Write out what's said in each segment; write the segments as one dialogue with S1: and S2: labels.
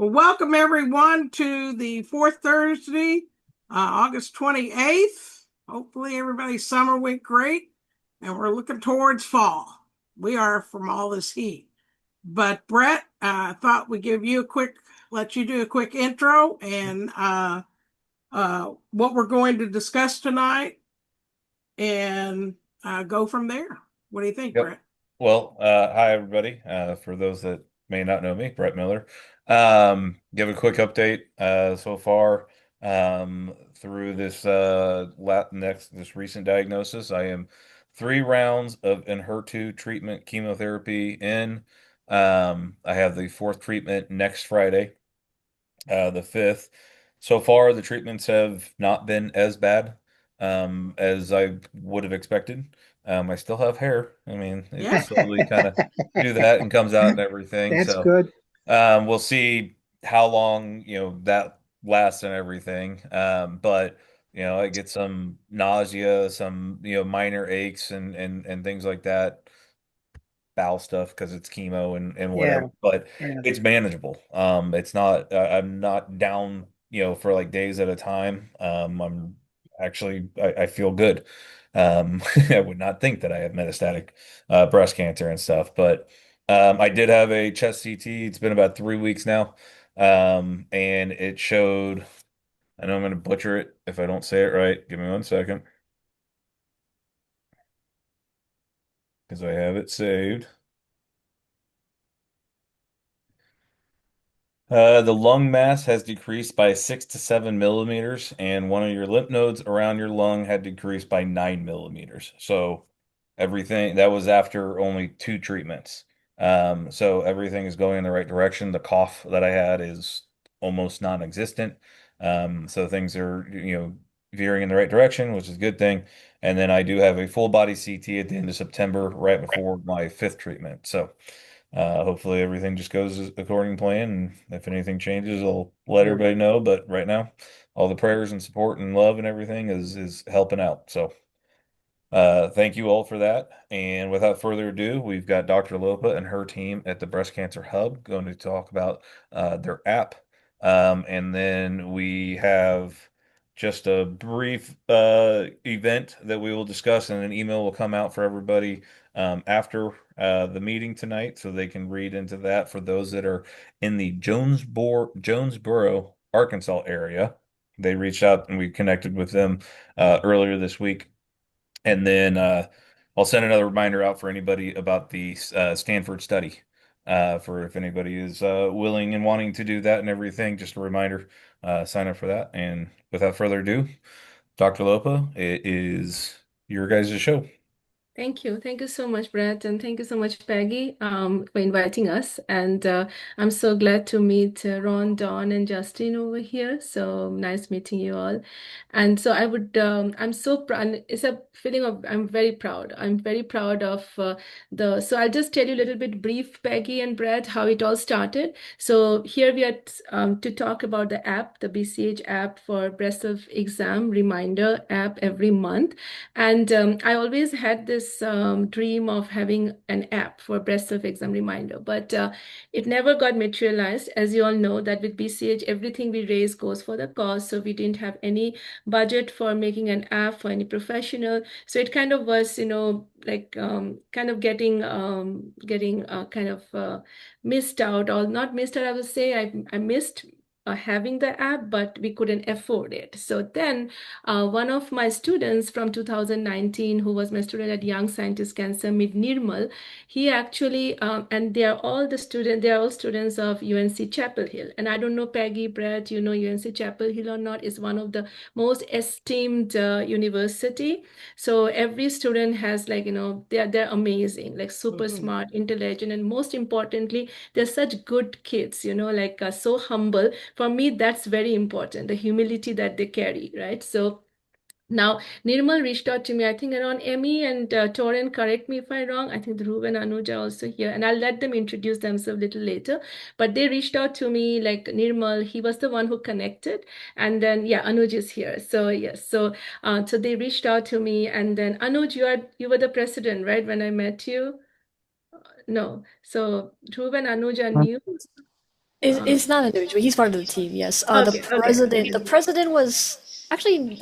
S1: Well, welcome everyone to the fourth Thursday, August 28th. Hopefully, everybody's summer went great and we're looking towards fall. We are from all this heat. But Brett, I thought we'd let you do a quick intro and what we're going to discuss tonight and go from there. What do you think,
S2: Yep.
S1: Brett?
S2: Well, hi everybody. For those that may not know me, Brett Miller. Give a quick update so far through this recent diagnosis. I am 3 rounds of Enhertu treatment chemotherapy in. I have the fourth treatment next Friday, the fifth. So far, the treatments have not been as bad as I would have expected. I still have hair. I mean, it
S1: Yeah.
S2: slowly kind of do that and comes out and everything.
S1: That's
S2: So
S1: good.
S2: we'll see how long, that lasts and everything. But I get some nausea, some, minor aches and things like that, bowel stuff because it's chemo and whatever,
S1: Yeah.
S2: but
S1: Yeah.
S2: it's manageable. It's not, I'm not down, for like days at a time. I'm actually, I feel good. I would not think that I have metastatic breast cancer and stuff, but I did have a chest CT. It's been about 3 weeks now. And it showed, I know I'm going to butcher it if I don't say it right. Give me 1 second because I have it saved. The lung mass has decreased by 6 to 7 millimeters, and one of your lymph nodes around your lung had decreased by 9 millimeters. So everything that was after only 2 treatments. So everything is going in the right direction. The cough that I had is almost non-existent. So things are, veering in the right direction, which is a good thing. And then I do have a full body CT at the end of September, right before my fifth treatment. So hopefully everything just goes according to plan, and if anything changes, I'll let
S1: Yeah.
S2: everybody know. But right now, all the prayers and support and love and everything is helping out. So thank you all for that. And without further ado, we've got Dr. Lopa and her team at the Breast Cancer Hub going to talk about their app. And then we have just a brief event that we will discuss, and an email will come out for everybody after the meeting tonight so they can read into that for those that are in the Jonesboro, Arkansas area. They reached out and we connected with them earlier this week, and then I'll send another reminder out for anybody about the Stanford study. For if anybody is willing and wanting to do that and everything, just a reminder, sign up for that. And without further ado, Dr. Lopa, it is your guys' show.
S3: Thank you. Thank you so much, Brett. And thank you so much, Peggy, for inviting us. And I'm so glad to meet Ron, Don, and Justin over here. So nice meeting you all. And so I'm so proud. It's a feeling of, I'm very proud. I'm very proud of so I'll just tell you a little bit brief, Peggy and Brett, how it all started. So here we are to talk about the app, the BCH app for breast self exam reminder app every month. And I always had this dream of having an app for breast self exam reminder, but it never got materialized. As you all know, that with BCH, everything we raise goes for the cause. So we didn't have any budget for making an app for any professional. So it kind of was, like kind of getting kind of missed out, or not missed out. I would say I missed having the app, but we couldn't afford it. So then one of my students from 2019, who was my student at Young Scientist Cancer, Mid Nirmal, he actually, and they are all students of UNC Chapel Hill. And I don't know, Peggy, Brett, you know UNC Chapel Hill or not, is one of the most esteemed university. So every student has, like, they're amazing, like super
S1: Mhm.
S3: smart, intelligent, and most importantly, they're such good kids, like so humble. For me, that's very important, the humility that they carry, right? So now, Nirmal reached out to me, I think around Emmy and Torin, correct me if I'm wrong. I think Dhruv and Anuj are also here, and I'll let them introduce themselves a little later. But they reached out to me, like Nirmal, he was the one who connected. And then, yeah, Anuj is here. So, yes. So they reached out to me. And then, Anuj, you were the president, right, when I met you? No. So, Dhruv and Anuj are new.
S4: It's not individual. He's part of the team. Yes.
S3: Okay, okay.
S4: The president was actually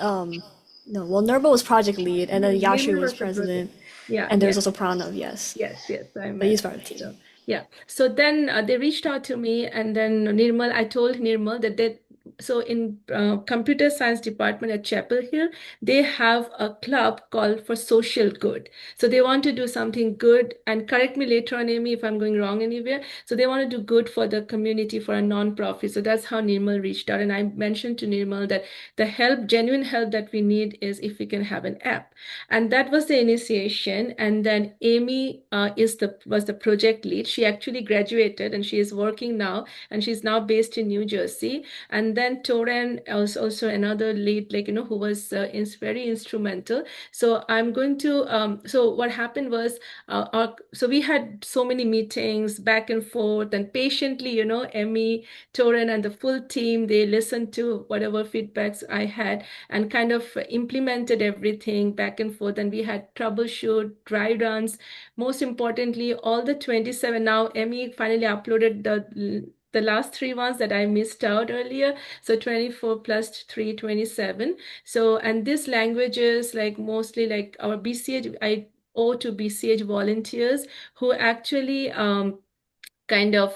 S4: no. Well, Nurba was project lead, and then Yashi
S3: Nirmal
S4: was
S3: was the project.
S4: president,
S3: Yeah,
S4: and there was
S3: yeah.
S4: also Pranav. Yes,
S3: Yes, yes, I
S4: but he's
S3: met.
S4: part of the team.
S3: So, yeah. So then they reached out to me, and then Nirmal, I told Nirmal that so in computer science department at Chapel Hill, they have a club called for social good. So they want to do something good, and correct me later on, Amy, if I'm going wrong anywhere. So they want to do good for the community for a non-profit. So that's how Nirmal reached out, and I mentioned to Nirmal that the help, genuine help that we need is if we can have an app. And that was the initiation. And then Amy was the project lead. She actually graduated and she is working now, and she's now based in New Jersey. And then Toran was also another lead, like who was very instrumental. So I'm going to so what happened was so we had so many meetings back and forth, and patiently, Emmy, Toran, and the full team, they listened to whatever feedbacks I had and kind of implemented everything back and forth. And we had troubleshoot, dry runs. Most importantly, all the 27, now Emmy finally uploaded the last three ones that I missed out earlier. So 24 plus 3, 27. So, and these languages, like mostly like our BCH, I owe to BCH volunteers who actually kind of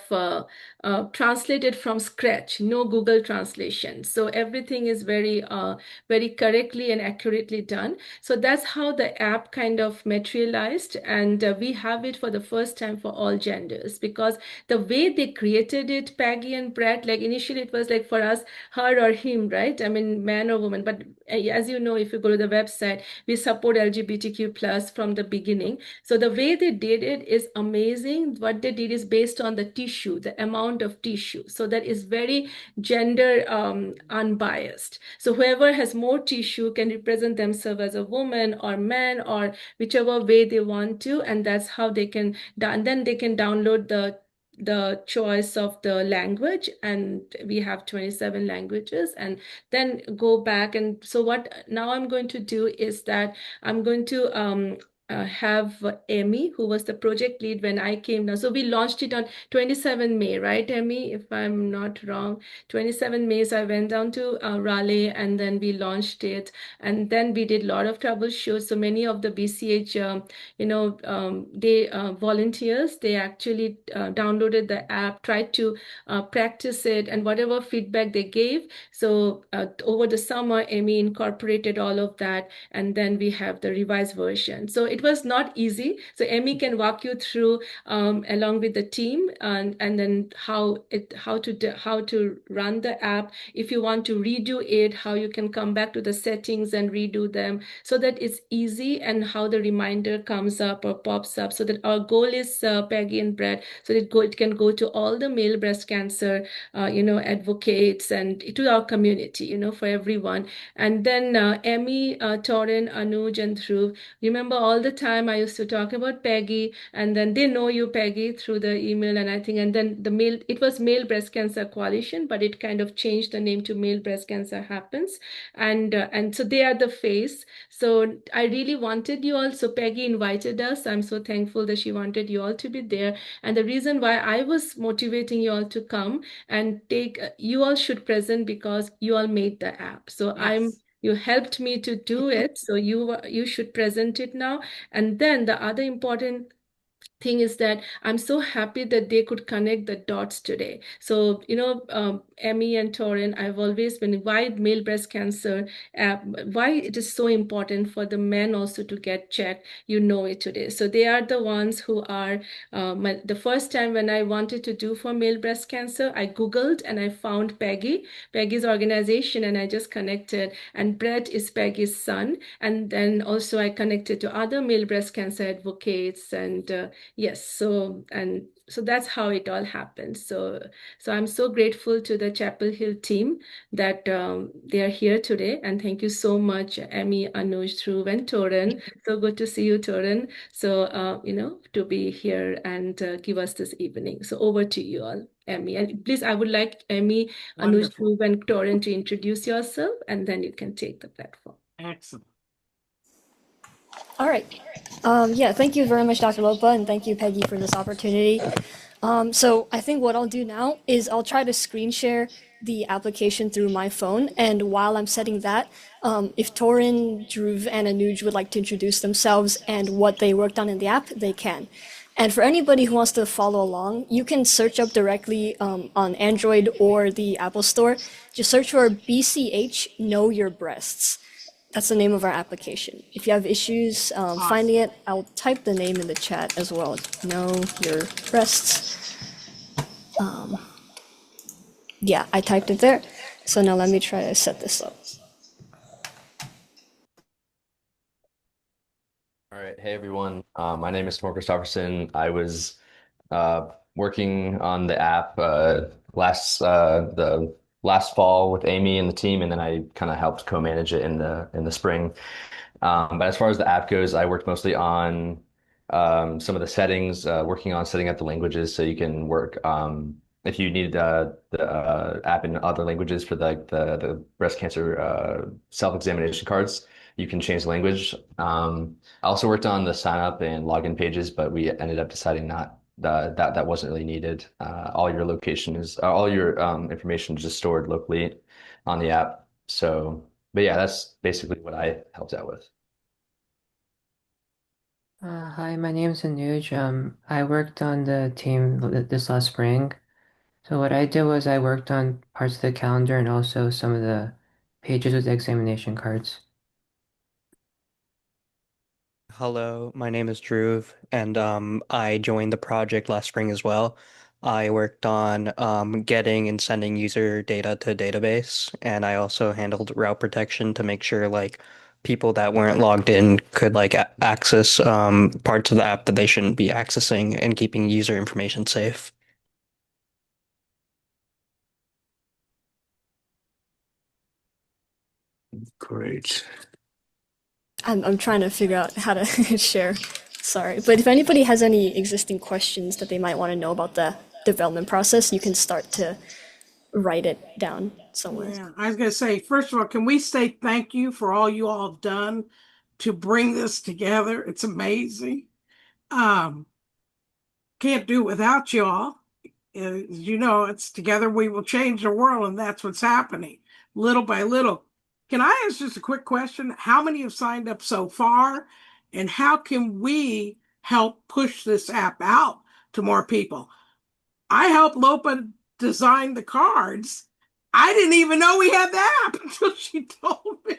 S3: translated from scratch, no Google translation. So everything is very correctly and accurately done. So that's how the app kind of materialized. And we have it for the first time for all genders, because the way they created it, Peggy and Brett, like initially it was like for us, her or him, right? I mean, man or woman. But as you know, if you go to the website, we support LGBTQ plus from the beginning. So the way they did it is amazing. What they did is based on the tissue, the amount of tissue. So that is very gender unbiased. So whoever has more tissue can represent themselves as a woman or man or whichever way they want to, and that's how they can. And then they can download the choice of the language, and we have 27 languages, and then go back. And so what now I'm going to do is that I'm going to have Amy, who was the project lead when I came now. So we launched it on 27 May, right, Amy? If I'm not wrong, 27 May. So I went down to Raleigh, and then we launched it. And then we did a lot of troubleshoots. So many of the BCH, they volunteers, they actually downloaded the app, tried to practice it, and whatever feedback they gave. So over the summer, Amy incorporated all of that, and then we have the revised version. So it was not easy. So Emmy can walk you through along with the team, and then how to run the app. If you want to redo it, how you can come back to the settings and redo them so that it's easy, and how the reminder comes up or pops up. So that our goal is Peggy and Brett, so that it can go to all the male breast cancer advocates and to our community, for everyone. And then Emmy, Torin, Anuj, and Dhruv, remember all the time I used to talk about Peggy, and then they know you, Peggy, through the email, and I think, and then it was Male Breast Cancer Coalition, but it kind of changed the name to Male Breast Cancer Happens, and so they are the face. So I really wanted you all. So Peggy invited us. I'm so thankful that she wanted you all to be there. And the reason why I was motivating you all to come and you all should present because you all made the app. So
S1: Yes.
S3: you helped me to do it, so you should present it now. And then the other important thing is that I'm so happy that they could connect the dots today. So, Emmy and Torin, I've always been why male breast cancer, why it is so important for the men also to get checked. You know it today. So they are the ones who are the first time when I wanted to do for male breast cancer, I Googled and I found Peggy's organization, and I just connected. And Brett is Peggy's son. And then also I connected to other male breast cancer advocates, and yes, so that's how it all happened. So I'm so grateful to the Chapel Hill team that they are here today, and thank you so much, Emmy, Anuj, Dhruv, and Toran. So good to see you, Toran. So to be here and give us this evening. So over to you all, Emmy, and please, I would like Emmy, Anuj,
S1: Wonderful.
S3: Dhruv, and Toran to introduce yourself, and then you can take the platform.
S1: Excellent.
S4: All right. Yeah, thank you very much, Dr. Lopa, and thank you, Peggy, for this opportunity. So I think what I'll do now is I'll try to screen share the application through my phone, and while I'm setting that, if Torin, Dhruv, and Anuj would like to introduce themselves and what they worked on in the app, they can. And for anybody who wants to follow along, you can search up directly on Android or the Apple Store. Just search for BCH Know Your Breasts. That's the name of our application. If you have issues finding it, I'll type the name in the chat as well. Know Your Breasts. Yeah, I typed it there. So now let me try to set this up.
S5: All right. Hey, everyone. My name is Tor Christofferson. I was working on the app the last fall with Amy and the team, and then I kind of helped co-manage it in the spring. But as far as the app goes, I worked mostly on some of the settings, working on setting up the languages so you can work. If you need the app in other languages for the breast cancer self-examination cards, you can change the language. I also worked on the sign up and login pages, but we ended up deciding not that wasn't really needed. All your location is all your information is just stored locally on the app. So, but yeah, that's basically what I helped out with.
S6: Hi, my name is Anuj. I worked on the team this last spring. So what I did was I worked on parts of the calendar and also some of the pages with examination cards.
S7: Hello, my name is Dhruv, and I joined the project last spring as well. I worked on getting and sending user data to a database, and I also handled route protection to make sure like people that weren't logged in could like access parts of the app that they shouldn't be accessing and keeping user information safe.
S8: Great.
S4: I'm trying to figure out how to share. Sorry. But if anybody has any existing questions that they might want to know about the development process, you can start to write it down somewhere.
S1: Yeah, I was going to say, first of all, can we say thank you for all you all have done to bring this together? It's amazing. Can't do it without you all. As you know, it's together we will change the world, and that's what's happening little by little. Can I ask just a quick question? How many have signed up so far? And how can we help push this app out to more people? I helped Lopa design the cards. I didn't even know we had the app until she told me.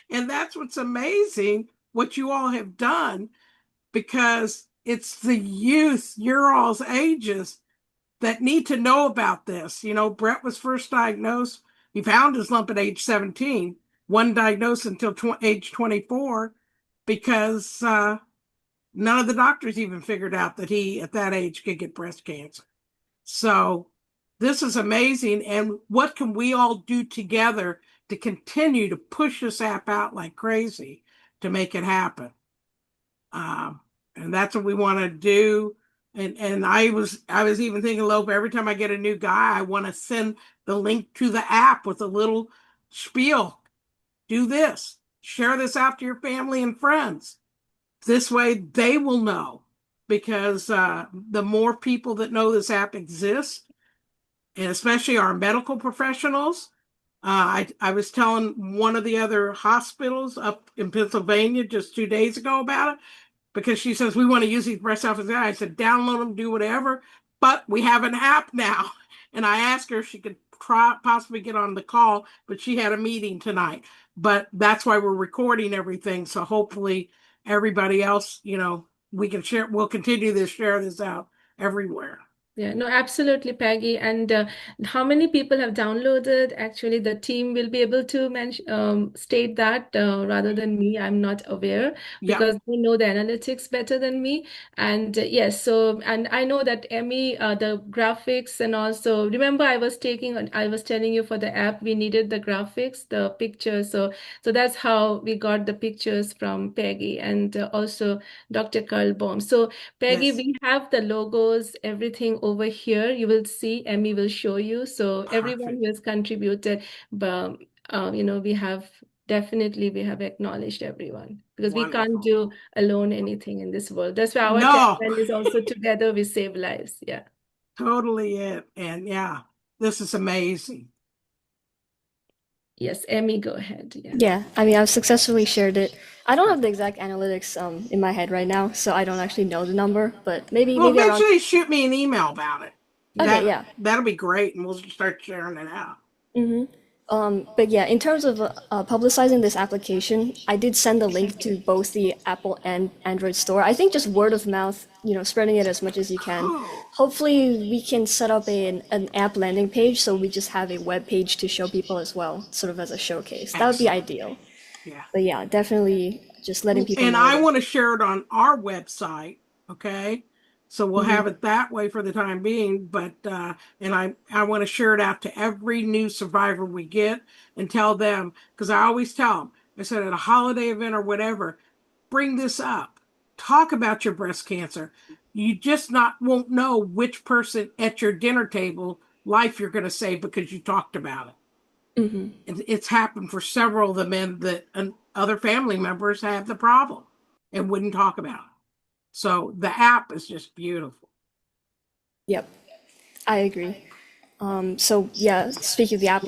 S1: And that's what's amazing, what you all have done, because it's the youth, your all's ages, that need to know about this. You know, Brett was first diagnosed. He found his lump at age 17, wasn't diagnosed until age 24 because none of the doctors even figured out that he, at that age, could get breast cancer. So this is amazing. And what can we all do together to continue to push this app out like crazy to make it happen? And that's what we want to do. And I was even thinking, Lope, every time I get a new guy, I want to send the link to the app with a little spiel. Do this. Share this out to your family and friends. This way they will know, because the more people that know this app exists, and especially our medical professionals. I was telling one of the other hospitals up in Pennsylvania just 2 days ago about it, because she says, we want to use these breast self exams. I said, download them, do whatever, but we have an app now. And I asked her if she could possibly get on the call, but she had a meeting tonight. But that's why we're recording everything. So hopefully everybody else, you know, we can share, we'll continue to share this out everywhere.
S3: Yeah, no, absolutely, Peggy. And how many people have downloaded? Actually, the team will be able to state that rather than me. I'm not aware
S1: Yeah.
S3: because they know the analytics better than me. And yes, so and I know that Emmy, the graphics, and also remember I was telling you for the app we needed the graphics, the pictures. So that's how we got the pictures from Peggy and also Dr. Karlbaum. So Peggy,
S1: Yes.
S3: we have the logos, everything over here. You will see, Emmy will show you. So everyone
S1: Perfect.
S3: who has contributed, but you know, we have definitely we have acknowledged everyone because we can't
S1: Wonderful.
S3: do alone anything in this world. That's why our
S1: No,
S3: tagline is also together we save lives. Yeah.
S1: totally it. And yeah, this is amazing.
S3: Yes, Emmy, go ahead. Yeah.
S4: Yeah, I mean, I've successfully shared it. I don't have the exact analytics in my head right now, so I don't actually know the number, but maybe
S1: Well,
S4: around.
S1: eventually shoot me an email about it.
S4: Okay, yeah.
S1: That'll be great, and we'll start sharing it out.
S4: But yeah, in terms of publicizing this application, I did send the link to both the Apple and Android store. I think just word of mouth, spreading it as much as you can.
S1: Oh,
S4: Hopefully, we can set up an app landing page so we just have a web page to show people as well, sort of as a showcase. That would be
S1: excellent.
S4: ideal.
S1: Yeah.
S4: But yeah, definitely just letting people
S1: And
S4: know
S1: I
S4: that.
S1: want to share it on our website, okay? So we'll have it that way for the time being, but and I want to share it out to every new survivor we get and tell them, because I always tell them, I said at a holiday event or whatever, bring this up. Talk about your breast cancer. You just not won't know which person at your dinner table life you're going to save because you talked about it. It's happened for several of the men that other family members have the problem and wouldn't talk about it. So the app is just beautiful.
S4: Yep, I agree. So yeah, speaking of the app,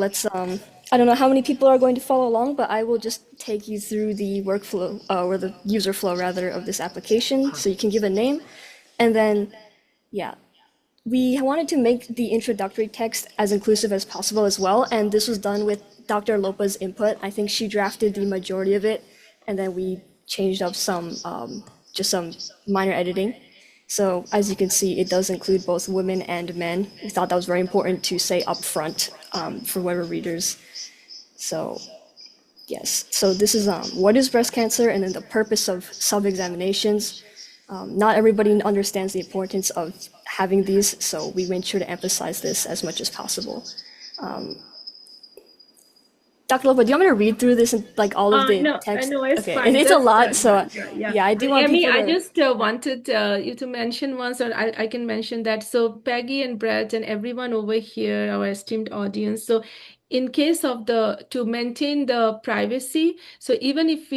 S4: I don't know how many people are going to follow along, but I will just take you through the workflow, or the user flow rather, of this application. So you can give a name, and then, yeah, we wanted to make the introductory text as inclusive as possible as well, and this was done with Dr. Lopa's input. I think she drafted the majority of it, and then we changed up just some minor editing. So as you can see, it does include both women and men. We thought that was very important to say up front for whoever readers. So yes, so this is what is breast cancer, and then the purpose of self-examinations. Not everybody understands the importance of having these, so we made sure to emphasize this as much as possible. Dr. Lopa, do you want me to read through this and like all of the
S3: No,
S4: text?
S3: no, it's
S4: Okay,
S3: fine.
S4: it's a
S3: That's
S4: lot, so
S3: yeah.
S4: yeah, I do want
S3: Emmy,
S4: people
S3: I
S4: to.
S3: just wanted you to mention once, or I can mention that. So Peggy and Brett and everyone over here, our esteemed audience. So in case of to maintain the privacy, so even if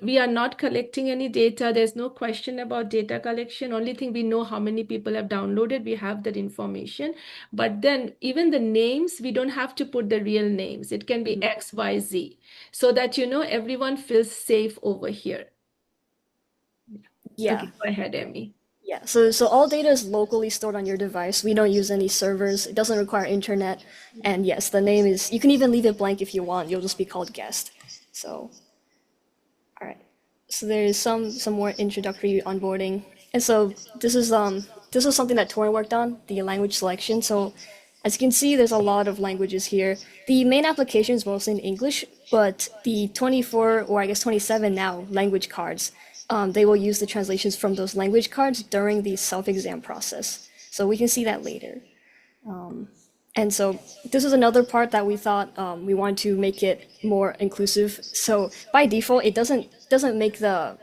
S3: we are not collecting any data, there's no question about data collection. Only thing we know how many people have downloaded, we have that information. But then even the names, we don't have to put the real names. It can be X, Y, Z, so that everyone feels safe over here.
S4: Yeah.
S3: Okay, go ahead, Emmy.
S4: Yeah, so all data is locally stored on your device. We don't use any servers. It doesn't require internet. And yes, the name is, you can even leave it blank if you want. You'll just be called guest. So, all right. So there's some more introductory onboarding. And so this is something that Torin worked on, the language selection. So as you can see, there's a lot of languages here. The main application is mostly in English, but the 24, or I guess 27 now, language cards, they will use the translations from those language cards during the self-exam process. So we can see that later. And so this is another part that we thought we wanted to make it more inclusive. So by default, it doesn't make the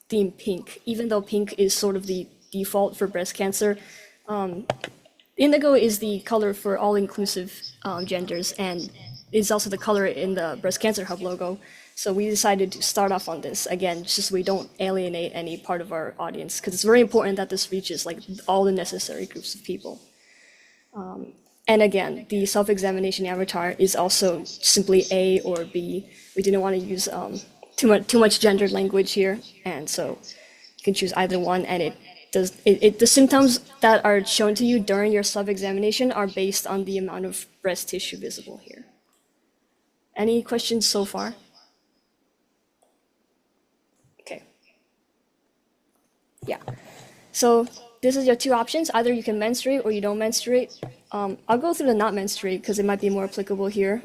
S4: theme pink, even though pink is sort of the default for breast cancer. Indigo is the color for all inclusive genders, and is also the color in the Breast Cancer Hub logo. So we decided to start off on this again, just so we don't alienate any part of our audience, because it's very important that this reaches like all the necessary groups of people. And again, the self-examination avatar is also simply A or B. We didn't want to use too much gendered language here, and so you can choose either one, and the symptoms that are shown to you during your self-examination are based on the amount of breast tissue visible here. Any questions so far? Okay. Yeah. So this is your two options. Either you can menstruate or you don't menstruate. I'll go through the not menstruate because it might be more applicable here.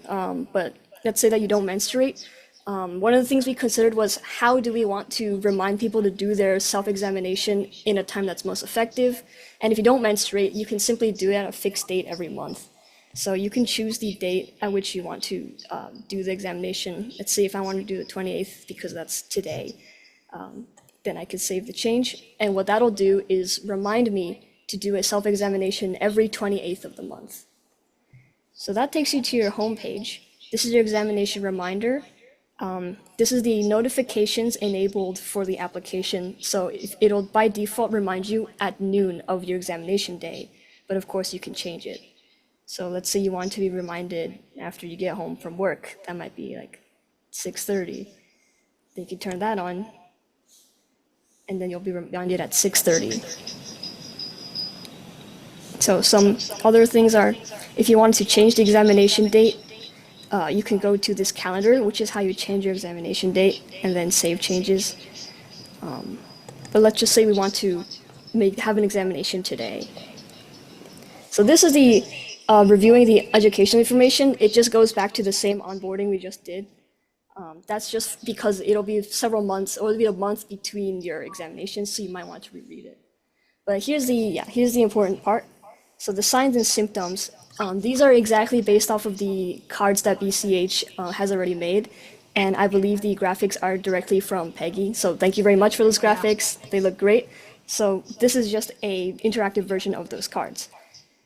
S4: But let's say that you don't menstruate. One of the things we considered was how do we want to remind people to do their self-examination in a time that's most effective. And if you don't menstruate, you can simply do it at a fixed date every month. So you can choose the date at which you want to do the examination. Let's say if I want to do the 28th because that's today, then I could save the change. And what that'll do is remind me to do a self-examination every 28th of the month. So that takes you to your home page. This is your examination reminder. This is the notifications enabled for the application. So it'll by default remind you at noon of your examination day, but of course you can change it. So let's say you want to be reminded after you get home from work. That might be like 6:30. Then you can turn that on, and then you'll be reminded at 6:30. So some other things are, if you want to change the examination date, you can go to this calendar, which is how you change your examination date, and then save changes. But let's just say we want to have an examination today. So this is the reviewing the educational information. It just goes back to the same onboarding we just did. That's just because it'll be several months, or it'll be a month between your examinations, so you might want to reread it. But here's the important part. So the signs and symptoms, these are exactly based off of the cards that BCH has already made. And I believe the graphics are directly from Peggy. So thank you very much for those graphics. They look great. So this is just a interactive version of those cards.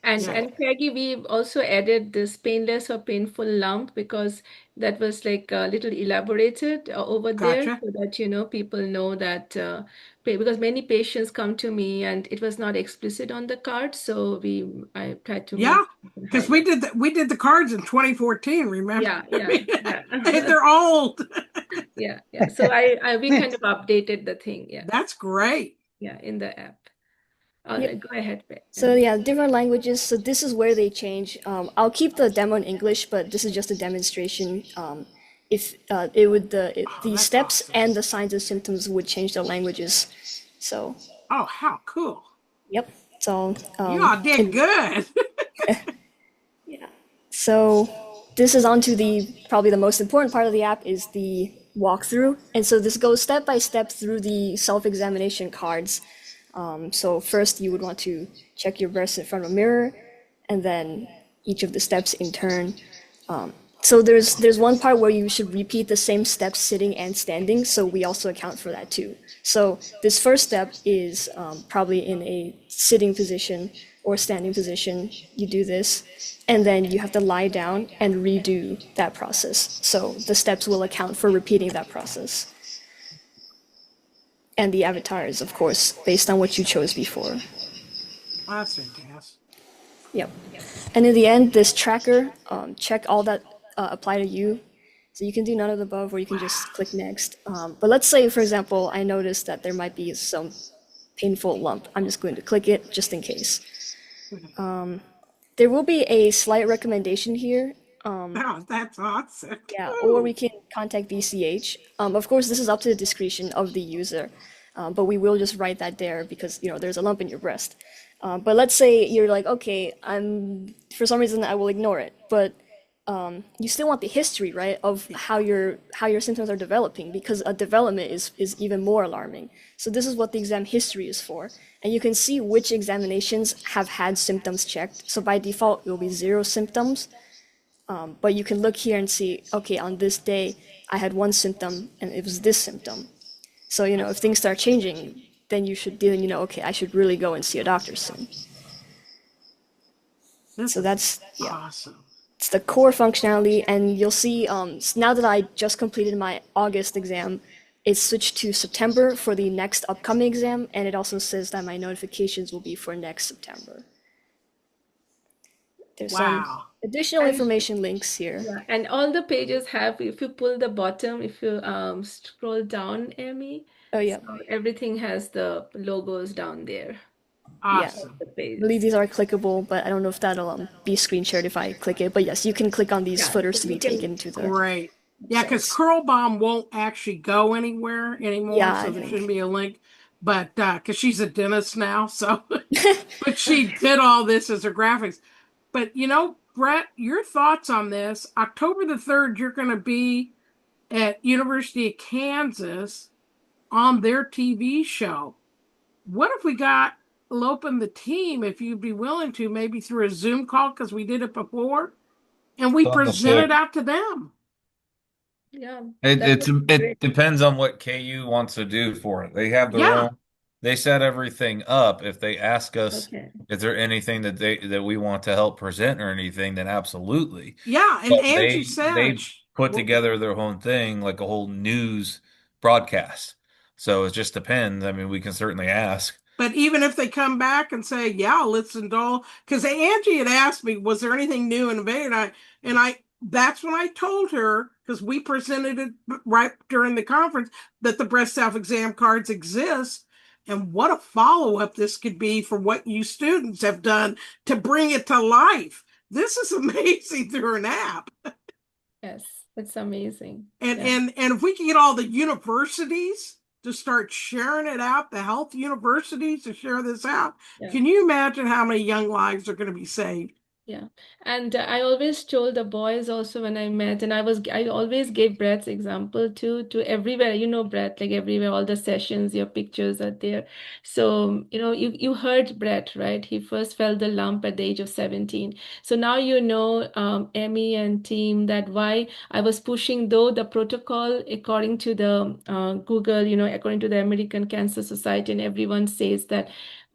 S3: And Peggy, we also added this painless or painful lump because that was like a little elaborated over there,
S1: Gotcha.
S3: so that people know that because many patients come to me and it was not explicit on the card, so I tried to
S1: Yeah,
S3: make
S1: because we did the cards in 2014, remember?
S3: yeah.
S1: They're old.
S3: Yeah. So we kind of updated the thing,
S1: That's great.
S3: in the app.
S4: Yep.
S3: Go ahead, Peg.
S4: So yeah, different languages. So this is where they change. I'll keep the demo in English, but this is just a demonstration. If it would the
S1: that's
S4: steps
S1: awesome.
S4: and the signs and symptoms would change the languages. So
S1: Oh, how cool.
S4: yep. So
S1: You all did good.
S4: yeah. So this is onto probably the most important part of the app is the walkthrough. And so this goes step by step through the self-examination cards. So first you would want to check your breast in front of a mirror, and then each of the steps in turn. So there's one part where you should repeat the same steps sitting and standing, so we also account for that too. So this first step is probably in a sitting position or standing position. You do this, and then you have to lie down and redo that process. So the steps will account for repeating that process. And the avatar is, of course, based on what you chose before.
S1: That's fantastic.
S4: Yep. And in the end, this tracker, check all that apply to you. So you can do none of the above, or you can just click next. But let's say, for example, I noticed that there might be some painful lump. I'm just going to click it just in case. There will be a slight recommendation here.
S1: Oh, that's awesome.
S4: Yeah, or we can contact BCH. Of course, this is up to the discretion of the user, but we will just write that there because there's a lump in your breast. But let's say you're like, okay, for some reason I will ignore it, but you still want the history, right, of how your symptoms are developing, because a development is even more alarming. So this is what the exam history is for, and you can see which examinations have had symptoms checked. So by default, it will be 0 symptoms. But you can look here and see, okay, on this day, I had one symptom and it was this symptom. So, if things start changing, then okay, I should really go and see a doctor soon. So that's,
S1: awesome.
S4: It's the core functionality, and you'll see, now that I just completed my August exam, it's switched to September for the next upcoming exam, and it also says that my notifications will be for next September. There's some additional information links here.
S3: Yeah, and all the pages have, if you pull the bottom, if you scroll down, Amy, so everything has the logos down there.
S1: Awesome.
S4: I believe these are clickable, but I don't know if that'll be screen shared if I click it. But yes, you can click on these footers to be taken to the.
S1: Great. Yeah, because Curl Bomb won't actually go anywhere anymore, so there shouldn't be a link. But because she's a dentist now, so but she did all this as her graphics. But Brett, your thoughts on this? October the 3rd, you're going to be at University of Kansas on their TV show. What if we got Lopa and the team, if you'd be willing to, maybe through a Zoom call, because we did it before, and we present it out to them?
S3: Yeah.
S2: It depends on what KU wants to do for it. They have their own. They set everything up. If they ask us, is there anything that we want to help present or anything, then absolutely.
S1: Yeah, and
S2: But
S1: Angie said
S2: put together their own thing, like a whole news broadcast. So it just depends. I mean, we can certainly ask.
S1: But even if they come back and say, "Yeah, let's indulge," because Angie had asked me, "Was there anything new in debate?" And I that's when I told her, because we presented it right during the conference, that the breast self-exam cards exist, and what a follow-up this could be for what you students have done to bring it to life. This is amazing through an app.
S3: Yes, it's amazing.
S1: And
S3: Yeah.
S1: and if we can get all the universities to start sharing it out, the health universities to share this out,
S3: Yeah.
S1: can you imagine how many young lives are going to be saved?
S3: Yeah. And I always told the boys also when I met, and I always gave Brett's example to everywhere, Brett, like everywhere, all the sessions, your pictures are there. So, you heard Brett, right? He first felt the lump at the age of 17. So now Emmy and team, that why I was pushing, though the protocol according to the Google, according to the American Cancer Society, and everyone says that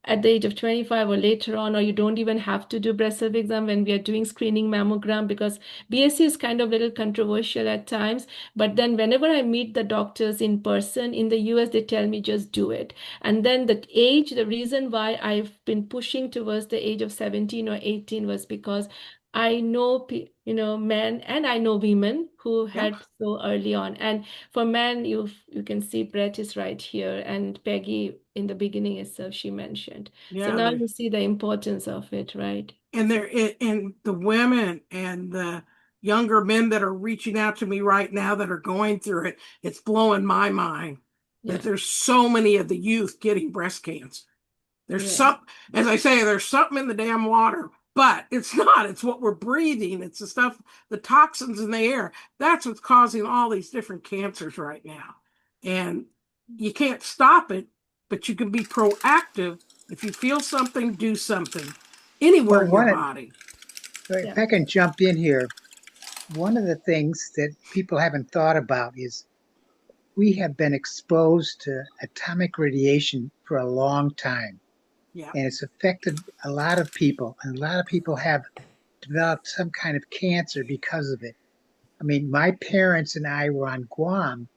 S3: at the age of 25 or later on, or you don't even have to do breast self exam when we are doing screening mammogram, because BSE is kind of little controversial at times. But then whenever I meet the doctors in person in the US, they tell me just do it. And then the reason why I've been pushing towards the age of 17 or 18 was because I know, men, and I know women who
S1: Yeah.
S3: had so early on. And for men, you can see Brett is right here, and Peggy in the beginning itself she mentioned. So
S1: Yeah,
S3: now you see the importance of it, right?
S1: and the women and the younger men that are reaching out to me right now that are going through it, it's blowing my mind
S3: Yeah,
S1: that there's so many of the youth getting breast cancer. There's
S3: yeah,
S1: some, as I say, there's something in the damn water, but it's not. It's what we're breathing. It's the stuff, the toxins in the air. That's what's causing all these different cancers right now. And you can't stop it, but you can be proactive. If you feel something, do something anywhere
S8: Well,
S1: in your body.
S8: if
S3: yeah,
S8: I can jump in here, one of the things that people haven't thought about is we have been exposed to atomic radiation for a long time,
S1: Yeah.
S8: and it's affected a lot of people, and a lot of people have developed some kind of cancer because of it. I mean, my parents and I were on Guam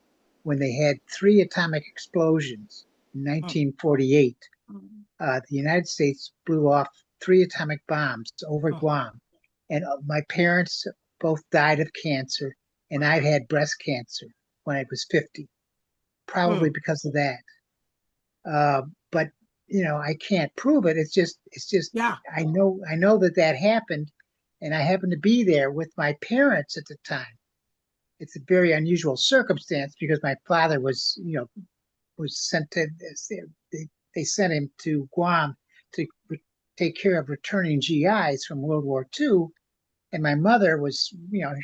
S8: when they had three atomic explosions in 1948. The United States blew off three atomic bombs over Guam, and my parents both died of cancer, and I had breast cancer when I was 50, probably because of that. But I can't prove it. It's just
S1: Yeah.
S8: I know that happened, and I happened to be there with my parents at the time. It's a very unusual circumstance because my father was sent to they sent him to Guam to take care of returning GIs from World War II, and my mother was,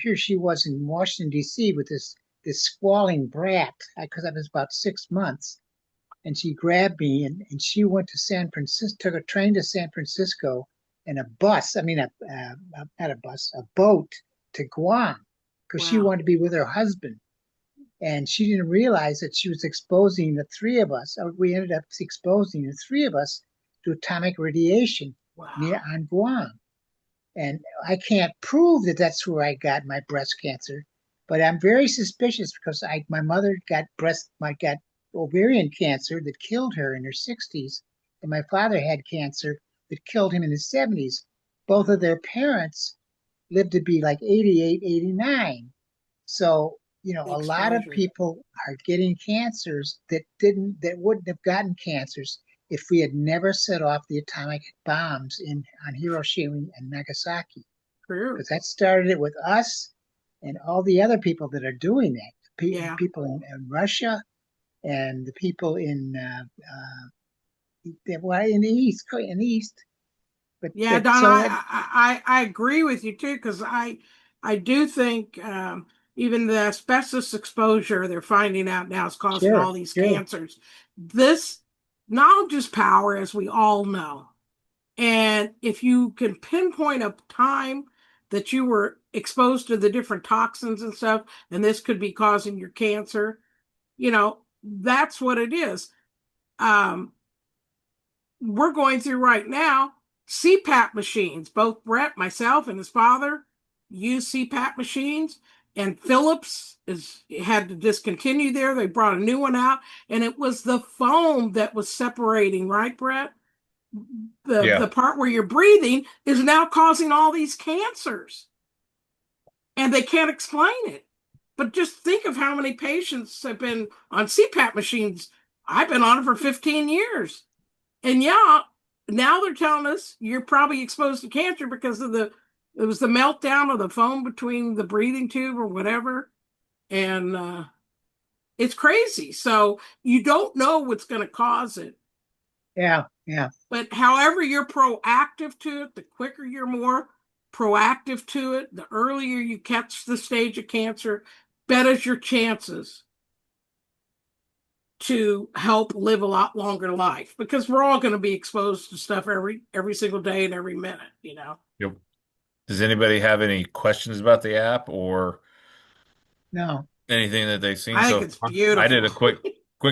S8: here she was in Washington D.C. with this squalling brat because I was about 6 months, and she grabbed me and she went to San Francisco, took a train to San Francisco, and a bus, I mean, not a bus, a boat to Guam because she
S1: Wow.
S8: wanted to be with her husband. And she didn't realize that she was exposing the three of us. We ended up exposing the three of us to atomic radiation near
S1: Wow.
S8: on Guam. And I can't prove that that's where I got my breast cancer, but I'm very suspicious because my mother got ovarian cancer that killed her in her 60s, and my father had cancer that killed him in his 70s. Both of their parents lived to be like 88, 89. So,
S1: The
S8: a lot of
S1: exposure.
S8: people are getting cancers that wouldn't have gotten cancers if we had never set off the atomic bombs on Hiroshima and Nagasaki.
S1: True.
S8: Because that started it with us and all the other people that are doing that.
S1: Yeah.
S8: People in Russia and the people in the East. But
S1: Yeah,
S8: but
S1: Don,
S8: so
S1: I agree with you too, because I do think even the asbestos exposure they're finding out now is causing
S8: sure,
S1: all these
S8: sure.
S1: cancers. This knowledge is power, as we all know. And if you can pinpoint a time that you were exposed to the different toxins and stuff, and this could be causing your cancer, that's what it is. Um, we're going through right now CPAP machines. Both Brett, myself, and his father use CPAP machines. and Philips had to discontinue there. They brought a new one out, and it was the foam that was separating, right, Brett? The part where you're breathing is now causing all these cancers, and they can't explain it. But just think of how many patients have been on CPAP machines. I've been on it for 15 years. And yeah, now they're telling us you're probably exposed to cancer because of it was the meltdown of the foam between the breathing tube or whatever. And it's crazy. So you don't know what's going to cause it.
S8: Yeah, yeah.
S1: But however you're proactive to it, the quicker you're more proactive to it, the earlier you catch the stage of cancer, better's your chances to help live a lot longer life, because we're all going to be exposed to stuff every single day and every minute, you know.
S2: Yep. Does anybody have any questions about the app or
S8: No.
S2: anything that they've seen
S1: I think
S2: so
S1: it's
S2: far?
S1: beautiful.
S2: I did a quick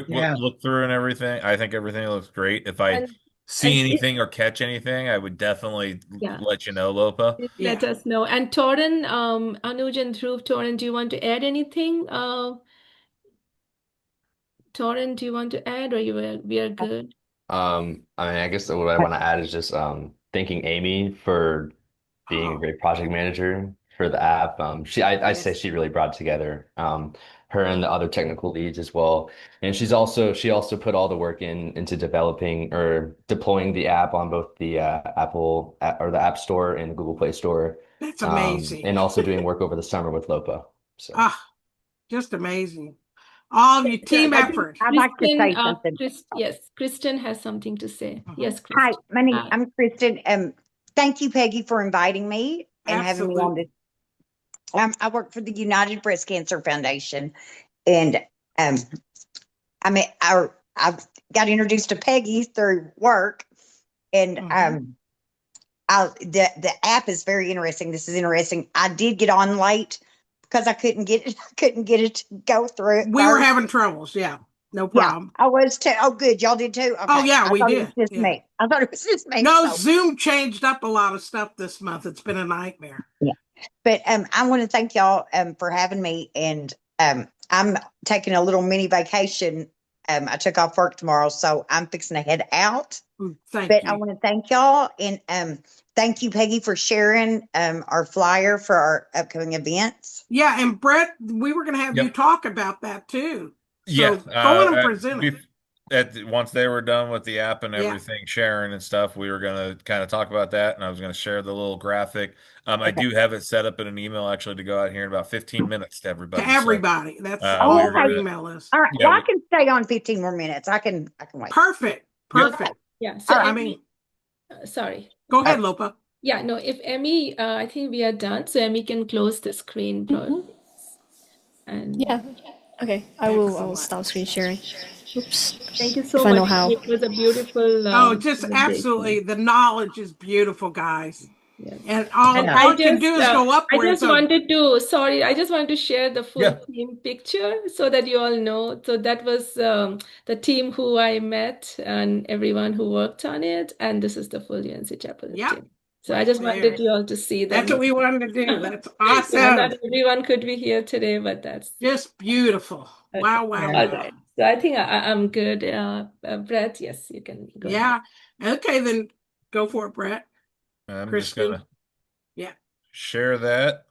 S8: Yeah.
S2: look through and everything. I think everything looks great. If I see
S3: And
S2: anything or catch anything, I would definitely
S3: yeah,
S2: let you know, Lopa.
S3: please
S1: Yeah.
S3: let us know. And Torin, Anuj and Dhruv, Torin, do you want to add anything? Torin, do you want to add, or we are good?
S5: I mean, I guess what I want to add is just thanking Amy for being a
S1: Oh,
S5: great project manager for the app. I say
S1: yes.
S5: she really brought it together. Her and the other technical leads as well. And she also put all the work into developing or deploying the app on both the or the App Store and the Google Play Store.
S1: That's amazing.
S5: And also doing work over the summer with Lopa. So
S1: Ah, just amazing. All of your team
S3: I think
S1: effort.
S9: I'd like to say
S3: Kristen,
S9: something.
S3: yes, Kristen has something to say.
S1: Mhm.
S3: Yes,
S9: Hi,
S3: Kristen.
S9: I'm Kristen. Thank you, Peggy, for inviting me and having me on this. I work for the United Breast Cancer Foundation, and um, I got introduced to Peggy through work, and
S1: Mhm.
S9: the app is very interesting. This is interesting. I did get on late because I couldn't get it. I couldn't get it to go through it.
S1: We were
S9: first.
S1: having troubles. Yeah, no
S9: Yeah,
S1: problem.
S9: I was too. Oh, good. Y'all did too. Okay.
S1: Oh, yeah,
S9: I
S1: we
S9: thought it
S1: did.
S9: was just
S1: Yeah.
S9: me. I thought it was just me.
S1: No,
S9: So,
S1: Zoom changed up a lot of stuff this month. It's been a nightmare.
S9: yeah. But I want to thank y'all for having me, and I'm taking a little mini vacation. I took off work tomorrow, so I'm fixing to head out.
S1: Thank
S9: But I
S1: you.
S9: want to thank y'all, and thank you, Peggy, for sharing our flyer for our upcoming events.
S1: Yeah, and Brett, we were going to have you
S2: Yep.
S1: talk about that too.
S2: Yeah.
S1: So go on and present it.
S2: Once they were done with the app and
S1: Yeah.
S2: everything, sharing and stuff, we were going to kind of talk about that, and I was going to share the little graphic. I
S9: Okay.
S2: do have it set up in an email actually to go out here in about 15 minutes to
S1: To
S2: everybody.
S1: everybody. That's
S2: So,
S1: all
S9: Oh,
S1: of our
S9: okay.
S1: email is.
S9: All right.
S2: yeah,
S9: Well, I can stay on 15 more minutes. I can wait.
S1: Perfect.
S2: Yep.
S1: Perfect.
S3: Yeah. So
S1: I
S3: Emmy,
S1: mean,
S3: sorry.
S1: go ahead, Lopa.
S3: Yeah, no, if Emmy, I think we are done. So Emmy can close the screen, please. And
S4: Yeah. Okay. I will
S1: Excellent.
S4: stop screen sharing. Oops.
S3: thank you so
S4: If I know
S3: much.
S4: how.
S3: It was a beautiful
S1: Oh, just
S3: presentation.
S1: absolutely. The knowledge is beautiful, guys.
S3: Yes.
S1: And all
S3: And
S1: it can do is go
S3: I
S1: upwards.
S3: just wanted to, sorry, I just wanted to share the full
S2: Yeah.
S3: team picture so that you all know. So that was the team who I met and everyone who worked on it. And this is the full UNC Chapel
S1: Yeah.
S3: team. So I
S1: Right
S3: just
S1: there.
S3: wanted you all to see them.
S1: That's what we wanted to do. That's
S3: Yeah,
S1: awesome.
S3: not everyone could be here today, but that's
S1: Just beautiful.
S3: okay.
S1: Wow, wow,
S3: All
S1: wow.
S3: right. So I think I'm good. Brett, yes, you can go ahead.
S1: Yeah. Okay, then go for it, Brett.
S2: I'm just
S1: Kristen.
S2: going to
S1: Yeah,
S2: share that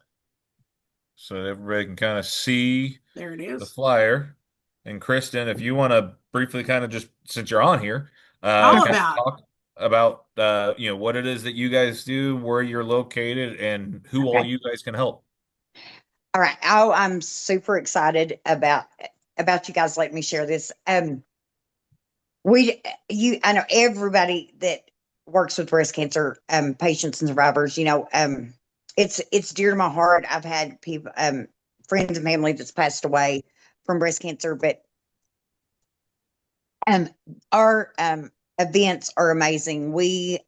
S2: so that everybody can kind of see
S1: there it
S2: the
S1: is.
S2: flyer. And Kristen, if you want to briefly kind of just, since you're on here,
S1: All
S2: kind of
S1: about it.
S2: talk about what it is that you guys do, where you're located, and who all
S9: Okay.
S2: you guys can help.
S9: All right. Oh, I'm super excited about you guys letting me share this. I know everybody that works with breast cancer patients and survivors, it's dear to my heart. I've had people, friends and family that's passed away from breast cancer, but our events are amazing. We